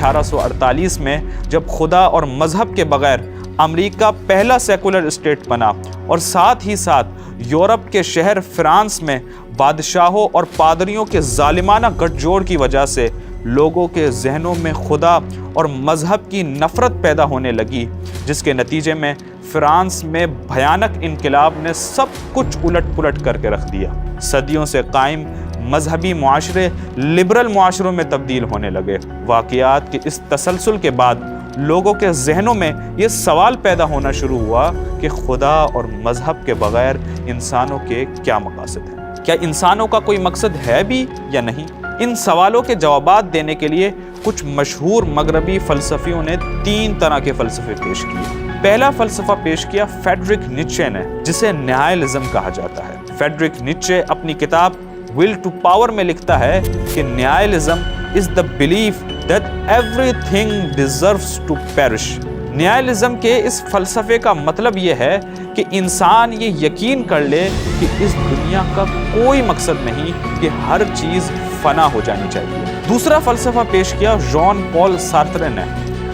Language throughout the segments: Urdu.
1848 میں جب خدا اور مذہب کے بغیر امریکہ پہلا سیکولر اسٹیٹ بنا، اور ساتھ ہی ساتھ یورپ کے شہر فرانس میں بادشاہوں اور پادریوں کے ظالمانہ گٹھ جوڑ کی وجہ سے لوگوں کے ذہنوں میں خدا اور مذہب کی نفرت پیدا ہونے لگی، جس کے نتیجے میں فرانس میں بھیانک انقلاب نے سب کچھ الٹ پلٹ کر کے رکھ دیا۔ صدیوں سے قائم مذہبی معاشرے لبرل معاشروں میں تبدیل ہونے لگے۔ واقعات کے اس تسلسل کے بعد لوگوں کے ذہنوں میں یہ سوال پیدا ہونا شروع ہوا کہ خدا اور مذہب کے بغیر انسانوں کے کیا مقاصد ہیں؟ کیا انسانوں کا کوئی مقصد ہے بھی یا نہیں؟ ان سوالوں کے جوابات دینے کے لیے کچھ مشہور مغربی فلسفیوں نے 3 طرح کے فلسفے پیش کیے۔ پہلا فلسفہ پیش کیا فریڈرک نیچے نے، جسے نہائلزم کہا جاتا ہے۔ فریڈرک نیچے اپنی کتاب ول ٹو پاور میں لکھتا ہے کہ nihilism is the belief that everything deserves to perish. Nihilism کے اس فلسفے کا مطلب یہ ہے کہ انسان یہ یقین کر لے کہ اس دنیا کا کوئی مقصد نہیں، کہ ہر چیز فنا ہو جانی چاہیے۔ دوسرا فلسفہ پیش کیا ژان پال سارترے نے،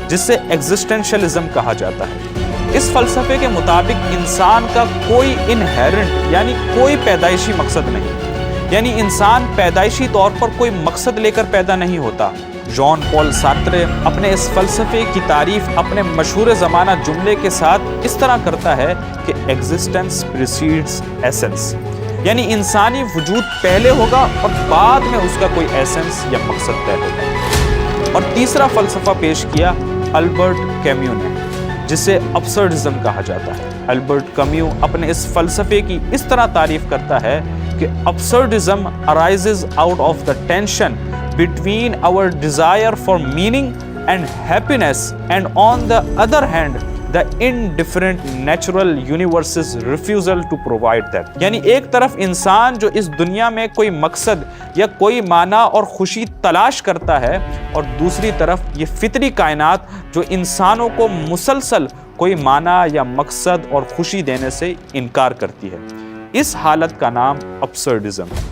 جسے ایگزسٹنشلزم کہا جاتا ہے۔ اس فلسفے کے مطابق انسان کا کوئی انہیرنٹ یعنی کوئی پیدائشی مقصد نہیں، یعنی انسان پیدائشی طور پر کوئی مقصد لے کر پیدا نہیں ہوتا۔ ژان پال سارترے اپنے اس فلسفے کی تعریف اپنے مشہور زمانہ جملے کے ساتھ اس طرح کرتا ہے کہ ایگزسٹنس پریسیڈز ایسنس، یعنی انسانی وجود پہلے ہوگا اور بعد میں اس کا کوئی ایسنس یا مقصد طے ہوگا۔ اور تیسرا فلسفہ پیش کیا البرٹ کیمیو نے، جسے ابسرڈزم کہا جاتا ہے۔ البرٹ کیمیو اپنے اس فلسفے کی اس طرح تعریف کرتا ہے کہ absurdism arises out of the tension between our desire for meaning and happiness and on the other hand the indifferent natural universe's refusal to provide that۔ یعنی ایک طرف انسان جو اس دنیا میں کوئی مقصد یا کوئی معنی اور خوشی تلاش کرتا ہے، اور دوسری طرف یہ فطری کائنات جو انسانوں کو مسلسل کوئی معنی یا مقصد اور خوشی دینے سے انکار کرتی ہے۔ اس حالت کا نام ابسرڈزم ہے۔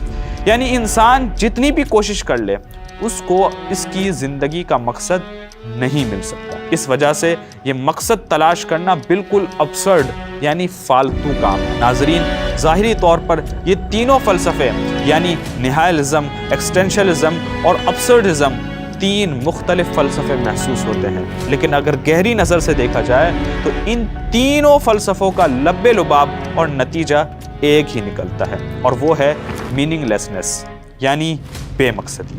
یعنی انسان جتنی بھی کوشش کر لے، اس کو اس کی زندگی کا مقصد نہیں مل سکتا۔ اس وجہ سے یہ مقصد تلاش کرنا بالکل ابسرڈ یعنی فالتو کام ہے۔ ناظرین، ظاہری طور پر یہ تینوں فلسفے یعنی نہائلزم، ایکسٹینشلزم اور ابسرڈزم 3 مختلف فلسفے محسوس ہوتے ہیں، لیکن اگر گہری نظر سے دیکھا جائے تو ان تینوں فلسفوں کا لب لباب اور نتیجہ ایک ہی نکلتا ہے، اور وہ ہے میننگ لیسنس یعنی بے مقصدی۔